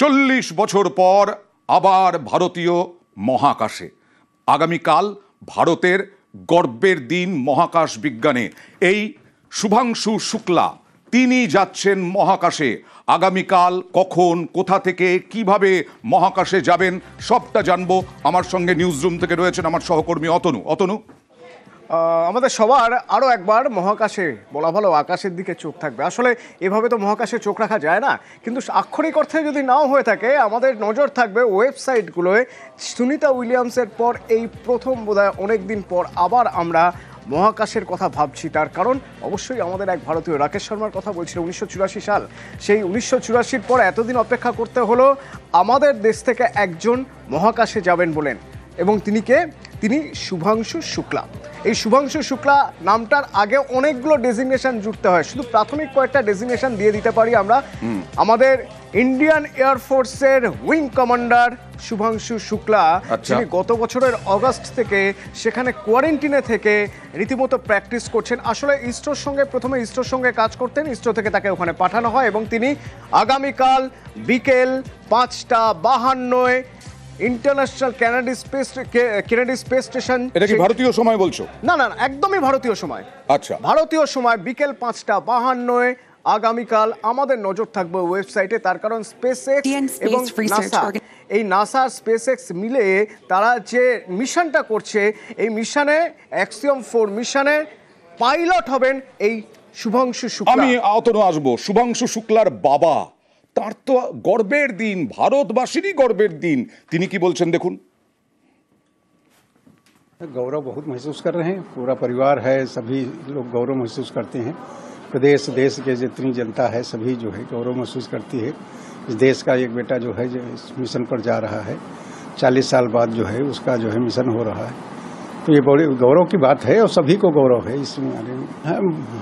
40 বছর পর আবার ভারতীয় মহাকাশে। আগামীকাল ভারতের গর্বের দিন মহাকাশ বিজ্ঞানে। এই শুভাংশু শুক্লা তিনি যাচ্ছেন মহাকাশে। আগামীকাল কখন, কোথা থেকে, কিভাবে মহাকাশে যাবেন সবটা জানবো। আমার সঙ্গে নিউজ রুম থেকে রয়েছেন আমার সহকর্মী অতনু। আমাদের সবার আরও একবার মহাকাশে, বলা ভালো আকাশের দিকে চোখ থাকবে। আসলে এভাবে তো মহাকাশে চোখ রাখা যায় না, কিন্তু আক্ষরিক অর্থে যদি নাও হয়ে থাকে আমাদের নজর থাকবে ওয়েবসাইটগুলোয়। সুনিতা উইলিয়ামসের পর এই প্রথম বোধহয় অনেক দিন পর আবার আমরা মহাকাশের কথা ভাবছি। তার কারণ অবশ্যই আমাদের এক ভারতীয় রাকেশ শর্মার কথা বলছিল 1984 সাল। সেই 1984 পর এতদিন অপেক্ষা করতে হলো আমাদের দেশ থেকে একজন মহাকাশে যাবেন বলেন, এবং তিনি শুভাংশু শুক্লা। এই শুভাংশু শুক্লা নামটার আগে অনেকগুলো ডেজিগনেশন জুড়তে হয়, শুধু প্রাথমিক কয়েকটা ডেজিগনেশন দিয়ে দিতে পারি আমরা। আমাদের ইন্ডিয়ান এয়ারফোর্সের উইং কমান্ডার শুভাংশু শুক্লা, যিনি গত বছরের অগাস্ট থেকে সেখানে কোয়ারেন্টিনে থেকে রীতিমতো প্র্যাকটিস করছেন। আসলে প্রথমে ইসরোর সঙ্গে কাজ করতেন, ইসরো থেকে তাকে ওখানে পাঠানো হয় এবং তিনি আগামীকাল বিকেল 5:52 ইন্টারন্যাশনাল কেনেডি স্পেস স্টেশন। এটা কি ভারতীয় সময় বলছো? না, একদমই ভারতীয় সময়। আচ্ছা, ভারতীয় সময় বিকেল 5:52 আগামীকাল আমাদের নজর থাকবে ওয়েবসাইটে। তার কারণ স্পেসএক্স এবং নাসা, এই নাসা স্পেসএক্স মিলে তারা যে মিশনটা করছে, এই মিশনে অ্যাক্সিওম 4 মিশনে পাইলট হবেন এই শুভাংশু শুক্লা। আমি অতনু আসবো। শুভাংশু শুক্লার বাবা, তার তো গর্বের দিন, ভারতবাসীরই গর্বের দিন। তিনি কি বলছেন দেখুন। गौरव बहुत महसूस कर रहे हैं, पूरा परिवार है, सभी लोग गौरव महसूस करते हैं। प्रदेश देश के जितनी जनता है सभी जो है गौरव महसूस करती है। इस देश का एक बेटा जो है जो इस मिशन पर जा रहा है, 40 साल बाद जो है उसका जो है मिशन हो रहा है, तो ये बड़ी गौरव की बात है और सभी को गौरव है इसमें।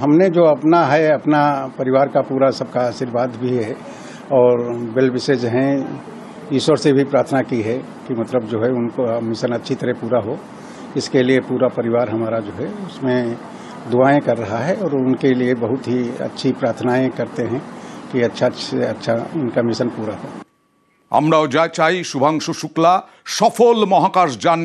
हमने जो अपना है, अपना परिवार का पूरा सबका आशीर्वाद भी है और वेल विशेष हैं, ईश्वर से भी प्रार्थना की है कि मतलब जो है उनको मिशन अच्छी तरह पूरा हो। इसके लिए पूरा परिवार हमारा जो है उसमें दुआएं कर रहा है और उनके लिए बहुत ही अच्छी प्रार्थनाएं करते हैं कि अच्छा से अच्छा उनका मिशन पूरा हो। আমরাও যা চাই শুভাংশু শুক্লা সফল মহাকাশ যান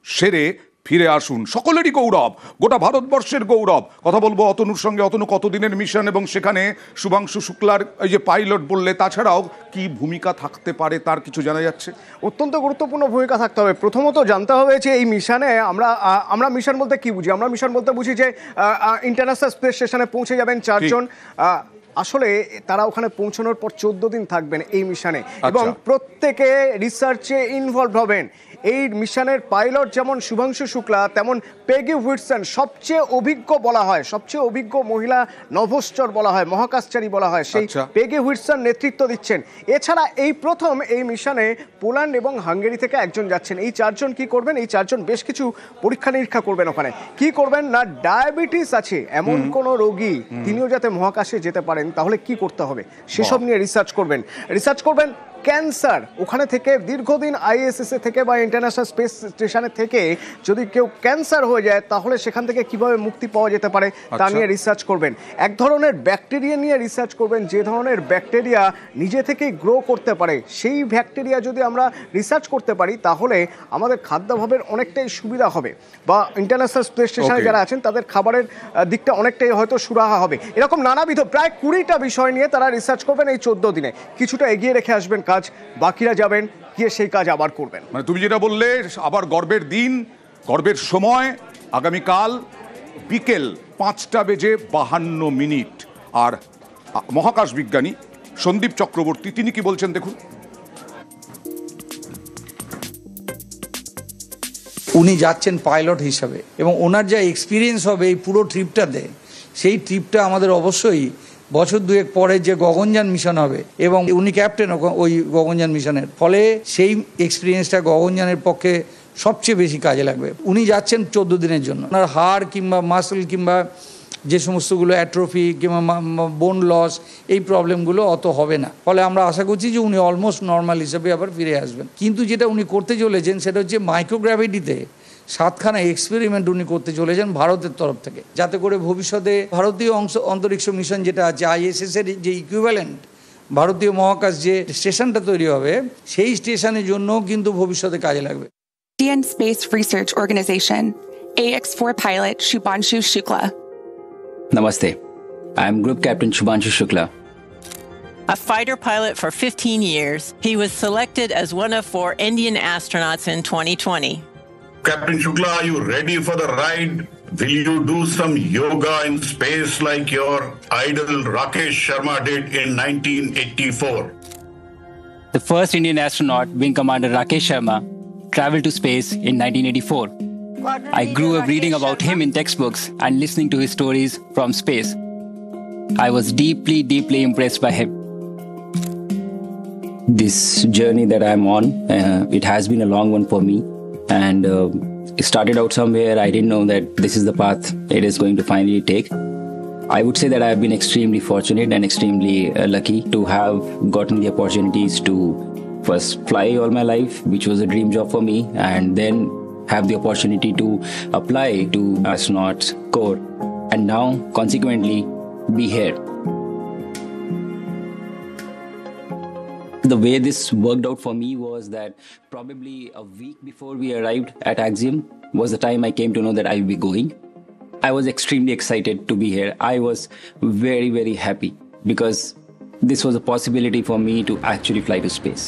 সেরে ফিরে আসুন। সকলেরই গৌরব, গোটা ভারতবর্ষের গৌরব। কথা বলবো অতনুর সঙ্গে। অতনু, কতদিনের মিশন এবং সেখানে শুভাংশু শুক্লার এই যে পাইলট বললে, তাছাড়াও কি ভূমিকা থাকতে পারে তার কিছু জানা যাচ্ছে? অত্যন্ত গুরুত্বপূর্ণ ভূমিকা থাকতে হবে। প্রথমত জানতে হবে যে এই মিশনে আমরা মিশন বলতে কি বুঝি। আমরা মিশন বলতে বুঝি যে ইন্টারন্যাশনাল স্পেস স্টেশনে পৌঁছে যাবেন 4 জন। আসলে তারা ওখানে পৌঁছানোর পর 14 দিন থাকবেন এই মিশনে এবং প্রত্যেকে রিসার্চে ইনভলভ হবেন। এই মিশনের পাইলট যেমন শুভাংশু শুক্লা, তেমন পেগি হুইটসন, সবচেয়ে অভিজ্ঞ বলা হয়, সবচেয়ে অভিজ্ঞ মহিলা নভশ্চর বলা হয়, মহাকাশচারী বলা হয়, সেই পেগি হুইটসন নেতৃত্ব দিচ্ছেন। এছাড়া এই প্রথম এই মিশনে পোল্যান্ড এবং হাঙ্গেরি থেকে একজন যাচ্ছেন। এই 4 জন কি করবেন? এই 4 জন বেশ কিছু পরীক্ষা নিরীক্ষা করবেন ওখানে। কি করবেন না, ডায়াবেটিস আছে এমন কোন রোগী তিনিও যাতে মহাকাশে যেতে পারেন, তাহলে কি করতে হবে সেসব নিয়ে রিসার্চ করবেন। ক্যান্সার, ওখানে থেকে দীর্ঘদিন আইএসএসএ থেকে বা ইন্টারন্যাশনাল স্পেস স্টেশনে থেকে যদি কেউ ক্যান্সার হয়ে যায় তাহলে সেখান থেকে কিভাবে মুক্তি পাওয়া যেতে পারে তা নিয়ে রিসার্চ করবেন। এক ধরনের ব্যাকটেরিয়া নিয়ে রিসার্চ করবেন, যে ধরনের ব্যাকটেরিয়া নিজে থেকেই গ্রো করতে পারে। সেই ব্যাকটেরিয়া যদি আমরা রিসার্চ করতে পারি তাহলে আমাদের খাদ্যাভাবের অনেকটাই সুবিধা হবে, বা ইন্টারন্যাশনাল স্পেস স্টেশনে যারা আছেন তাদের খাবারের দিকটা অনেকটাই হয়তো সুরাহা হবে। এরকম নানাবিধ প্রায় 20টা বিষয় নিয়ে তারা রিসার্চ করবেন এই 14 দিনে। কিছুটা এগিয়ে রেখে আসবেন কাজ, বাকিরা যাবেন গিয়ে সেই কাজ আবার করবেন। মানে তুমি যেটা বললে, আবার গর্বের দিন, গর্বের সময় আগামীকাল বিকেল 5:52। আর মহাকাশ বিজ্ঞানী সন্দীপ চক্রবর্তী তিনি কি বলছেন দেখুন। উনি যাচ্ছেন পাইলট হিসাবে এবং ওনার যা এক্সপিরিয়েন্স হবে এই পুরো ট্রিপটাতে, সেই ট্রিপটা আমাদের অবশ্যই বছর 2 পরে যে গগনযান মিশন হবে, এবং উনি ক্যাপ্টেন ওই গগনযান মিশনের, ফলে সেই এক্সপিরিয়েন্সটা গগনযানের পক্ষে সবচেয়ে বেশি কাজে লাগবে। উনি যাচ্ছেন 14 দিনের জন্য। ওনার হাড় কিংবা মাসল কিংবা যে সমস্তগুলো অ্যাট্রফি কিংবা বোন লস, এই প্রবলেমগুলো অত হবে না। ফলে আমরা আশা করছি যে উনি অলমোস্ট নর্মাল হিসেবে আবার ফিরে আসবেন। কিন্তু যেটা উনি করতে চলেছেন সেটা হচ্ছে মাইক্রোগ্র্যাভিটিতে 7খানা এক্সপেরিমেন্ট উনি করতে চলেছেন ভারতের তরফ থেকে, যাতে করে ভবিষ্যতে ভারতীয় অন্তরিক্ষ মিশন যেটা আছে আইএসএস এর যে ইকুইভ্যালেন্ট ভারতীয় মহাকাশ যে স্টেশনটা তৈরি হবে সেই স্টেশনের জন্যও কিন্তু ভবিষ্যতে কাজে লাগবে। Indian Space Research Organization, AX-4 pilot Shubhanshu Shukla. Namaste. I am Group Captain Shubhanshu Shukla. A fighter pilot for 15 years, he was selected as one of 4 Indian astronauts in 2020. Captain Shukla, are you ready for the ride? Will you do some yoga in space like your idol Rakesh Sharma did in 1984? The first Indian astronaut, Wing Commander Rakesh Sharma, traveled to space in 1984. I grew up reading about him in textbooks and listening to his stories from space. I was deeply, deeply impressed by him. This journey that I'm on, it has been a long one for me. And it started out somewhere. I didn't know that this is the path it is going to finally take. I would say that I've been extremely fortunate and extremely lucky to have gotten the opportunities to first fly all my life, which was a dream job for me, and then have the opportunity to apply to astronaut corps, and now consequently be here. The way this worked out for me was that probably a week before we arrived at Axiom was the time I came to know that I will be going. I was extremely excited to be here. I was very, very happy because this was a possibility for me to actually fly to space.